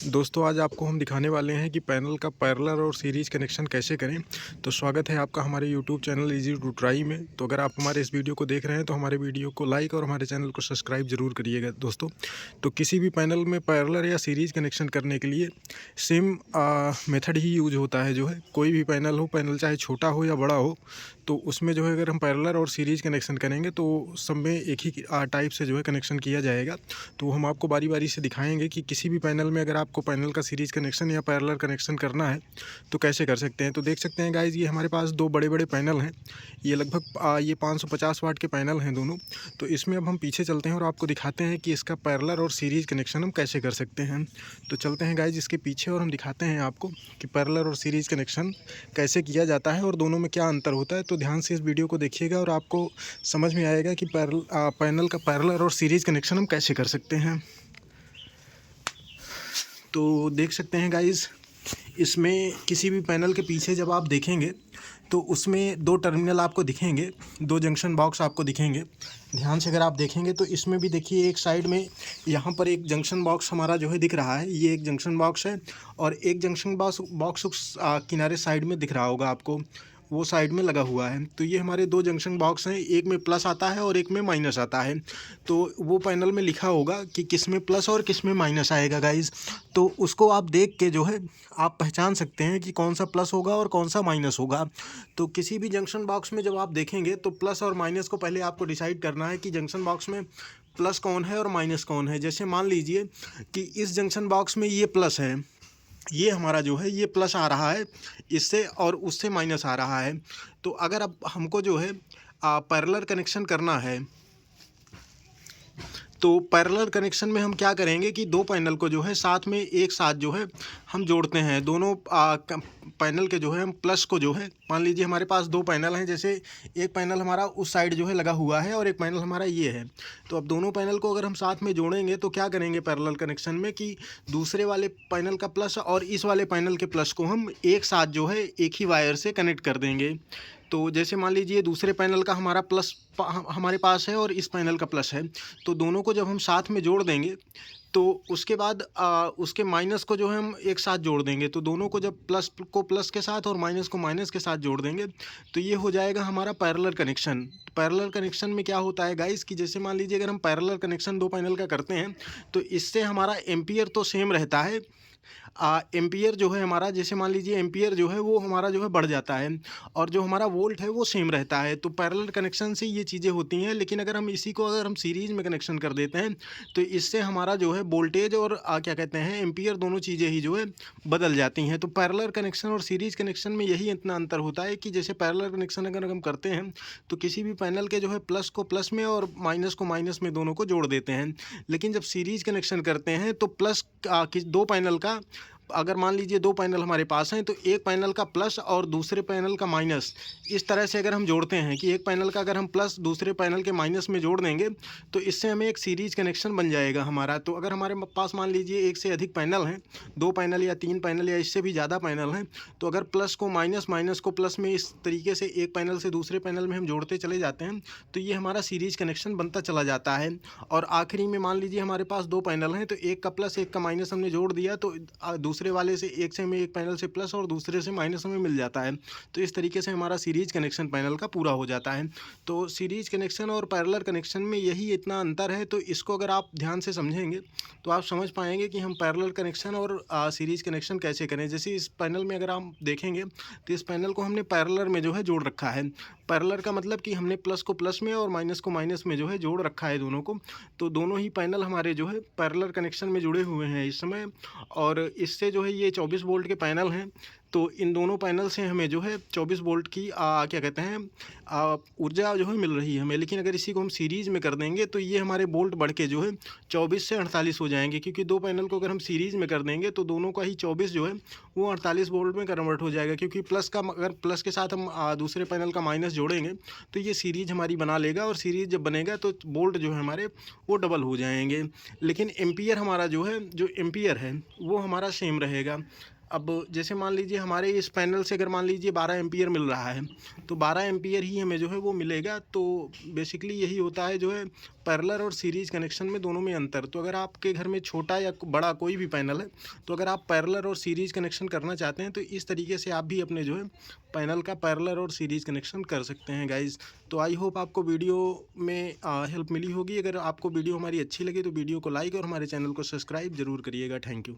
दोस्तों आज आपको हम दिखाने वाले हैं कि पैनल का पैरेलल और सीरीज़ कनेक्शन कैसे करें। तो स्वागत है आपका हमारे YouTube channel easy to try में। तो अगर आप हमारे इस वीडियो को देख रहे हैं तो हमारे वीडियो को लाइक और हमारे चैनल को सब्सक्राइब ज़रूर करिएगा दोस्तों। तो किसी भी पैनल में पैरेलल या सीरीज़ कनेक्शन करने के लिए सेम मेथड ही यूज होता है। जो है कोई भी पैनल हो, पैनल चाहे छोटा हो या बड़ा हो, तो उसमें जो है अगर हम पैरेलल और सीरीज़ कनेक्शन करेंगे तो सब में एक ही टाइप से जो है कनेक्शन किया जाएगा। तो हम आपको बारी बारी से दिखाएंगे कि किसी भी पैनल में अगर आपको पैनल का सीरीज़ कनेक्शन या पैरेलल कनेक्शन करना है तो कैसे कर सकते हैं। तो देख सकते हैं गाइज़, ये हमारे पास दो बड़े बड़े पैनल हैं। ये लगभग ये 550 वाट के पैनल हैं दोनों। तो इसमें अब हम पीछे चलते हैं और आपको दिखाते हैं कि इसका पैरेलल और सीरीज़ कनेक्शन हम कैसे कर सकते हैं। तो चलते हैं गाइज़ इसके पीछे और हम दिखाते हैं आपको कि पैरेलल और सीरीज़ कनेक्शन कैसे किया जाता है और दोनों में क्या अंतर होता है। तो ध्यान से इस वीडियो को देखिएगा और आपको समझ में आएगा कि पैनल का पैरेलल और सीरीज़ कनेक्शन हम कैसे कर सकते हैं। तो देख सकते हैं गाइज़, इसमें किसी भी पैनल के पीछे जब आप देखेंगे तो उसमें दो टर्मिनल आपको दिखेंगे, दो जंक्शन बॉक्स आपको दिखेंगे। ध्यान से अगर आप देखेंगे तो इसमें भी देखिए एक साइड में यहाँ पर एक जंक्शन बॉक्स हमारा जो है दिख रहा है। ये एक जंक्शन बॉक्स है और एक जंक्शन बॉक्स उस किनारे साइड में दिख रहा होगा आपको, वो साइड में लगा हुआ है। तो ये हमारे दो जंक्शन बॉक्स हैं, एक में प्लस आता है और एक में माइनस आता है। तो वो पैनल में लिखा होगा कि किस में प्लस और किस में माइनस आएगा गाइज़। तो उसको आप देख के जो है आप पहचान सकते हैं कि कौन सा प्लस होगा और कौन सा माइनस होगा। तो किसी भी जंक्शन बॉक्स में जब आप देखेंगे तो प्लस और माइनस को पहले आपको डिसाइड करना है कि जंक्शन बॉक्स में प्लस कौन है और माइनस कौन है। जैसे मान लीजिए कि इस जंक्शन बॉक्स में ये प्लस है, ये हमारा जो है ये प्लस आ रहा है इससे और उससे माइनस आ रहा है। तो अगर अब हमको जो है पैरेलल कनेक्शन करना है तो पैरेलल कनेक्शन में हम क्या करेंगे कि दो पैनल को जो है साथ में एक साथ जो है हम जोड़ते हैं। दोनों पैनल के जो है हम प्लस को जो है, मान लीजिए हमारे पास दो पैनल हैं, जैसे एक पैनल हमारा उस साइड जो है लगा हुआ है और एक पैनल हमारा ये है। तो अब दोनों पैनल को अगर हम साथ में जोड़ेंगे तो क्या करेंगे पैरेलल कनेक्शन में कि दूसरे वाले पैनल का प्लस और इस वाले पैनल के प्लस को हम एक साथ जो है एक ही वायर से कनेक्ट कर देंगे। तो जैसे मान लीजिए दूसरे पैनल का हमारा प्लस हमारे पास है और इस पैनल का प्लस है, तो दोनों को जब हम साथ में जोड़ देंगे तो उसके बाद उसके माइनस को जो है हम एक साथ जोड़ देंगे। तो दोनों को जब प्लस को प्लस के साथ और माइनस को माइनस के साथ जोड़ देंगे तो ये हो जाएगा हमारा पैरेलल कनेक्शन। पैरेलल कनेक्शन में क्या होता है गाइस कि जैसे मान लीजिए अगर हम पैरेलल कनेक्शन दो पैनल का करते हैं तो इससे हमारा एम्पियर तो सेम रहता है। एम्पियर जो है हमारा, जैसे मान लीजिए एम्पियर जो है वो हमारा जो है बढ़ जाता है और जो हमारा वोल्ट है वो सेम रहता है। तो पैरेलल कनेक्शन से ये चीज़ें होती हैं। लेकिन अगर हम इसी को अगर हम सीरीज़ में कनेक्शन कर देते हैं तो इससे हमारा जो है वोल्टेज और क्या कहते हैं एम्पियर दोनों चीज़ें ही जो है बदल जाती हैं। तो पैरेलल कनेक्शन और सीरीज़ कनेक्शन में यही इतना अंतर होता है कि जैसे पैरेलल कनेक्शन अगर हम करते हैं तो किसी भी पैनल के जो है प्लस को प्लस में और माइनस को माइनस में दोनों को जोड़ देते हैं। लेकिन जब सीरीज़ कनेक्शन करते हैं तो प्लस दो पैनल का, अगर मान लीजिए दो पैनल हमारे पास हैं तो एक पैनल का प्लस और दूसरे पैनल का माइनस, इस तरह से अगर हम जोड़ते हैं कि एक पैनल का अगर हम प्लस दूसरे पैनल के माइनस में जोड़ देंगे तो इससे हमें एक सीरीज कनेक्शन बन जाएगा हमारा। तो अगर हमारे पास मान लीजिए एक से अधिक पैनल हैं, दो पैनल या तीन पैनल या इससे भी ज़्यादा पैनल हैं, तो अगर प्लस को माइनस, माइनस को प्लस में इस तरीके से एक पैनल से दूसरे पैनल में हम जोड़ते चले जाते हैं तो ये हमारा सीरीज कनेक्शन बनता चला जाता है। और आखिरी में मान लीजिए हमारे पास दो पैनल हैं तो एक का प्लस एक का माइनस हमने जोड़ दिया तो दूसरे वाले से एक से हमें एक पैनल से प्लस और दूसरे से माइनस हमें मिल जाता है। तो इस तरीके से हमारा सीरीज कनेक्शन पैनल का पूरा हो जाता है। तो सीरीज कनेक्शन और पैरेलल कनेक्शन में यही इतना अंतर है। तो इसको अगर आप ध्यान से समझेंगे तो आप समझ पाएंगे कि हम पैरेलल कनेक्शन और सीरीज कनेक्शन कैसे करें। जैसे इस पैनल में अगर आप देखेंगे तो इस पैनल को हमने पैरेलल में जो है जोड़ रखा है। पैरेलल का मतलब कि हमने प्लस को प्लस में और माइनस को माइनस में जो है जोड़ रखा है दोनों को। तो दोनों ही पैनल हमारे जो है पैरेलल कनेक्शन में जुड़े हुए हैं इस समय। और इससे जो है ये 24 वोल्ट के पैनल हैं। तो इन दोनों पैनल से हमें जो है 24 वोल्ट की क्या कहते हैं ऊर्जा जो है मिल रही है हमें। लेकिन अगर इसी को हम सीरीज़ में कर देंगे तो ये हमारे वोल्ट बढ़ के जो है 24 से 48 हो जाएंगे, क्योंकि दो पैनल को अगर हम सीरीज़ में कर देंगे तो दोनों का ही 24 जो है वो 48 वोल्ट में कन्वर्ट हो जाएगा। क्योंकि प्लस का, अगर प्लस के साथ हम दूसरे पैनल का माइनस जोड़ेंगे तो ये सीरीज हमारी बना लेगा और सीरीज जब बनेगा तो वोल्ट जो है हमारे वो डबल हो जाएंगे। लेकिन एम्पियर हमारा जो है, जो एम्पियर है वो हमारा सेम रहेगा। अब जैसे मान लीजिए हमारे इस पैनल से अगर मान लीजिए 12 एम्पियर मिल रहा है, तो 12 एम्पियर ही हमें जो है वो मिलेगा। तो बेसिकली यही होता है जो है पैरेलल और सीरीज़ कनेक्शन में, दोनों में अंतर। तो अगर आपके घर में छोटा या बड़ा कोई भी पैनल है, तो अगर आप पैरेलल और सीरीज़ कनेक्शन करना चाहते हैं, तो इस तरीके से आप भी अपने जो है पैनल का पैरेलल और सीरीज़ कनेक्शन कर सकते हैं गाइज़। तो आई होप आपको वीडियो में हेल्प मिली होगी। अगर आपको वीडियो हमारी अच्छी लगी तो वीडियो को लाइक और हमारे चैनल को सब्सक्राइब ज़रूर करिएगा। Thank you.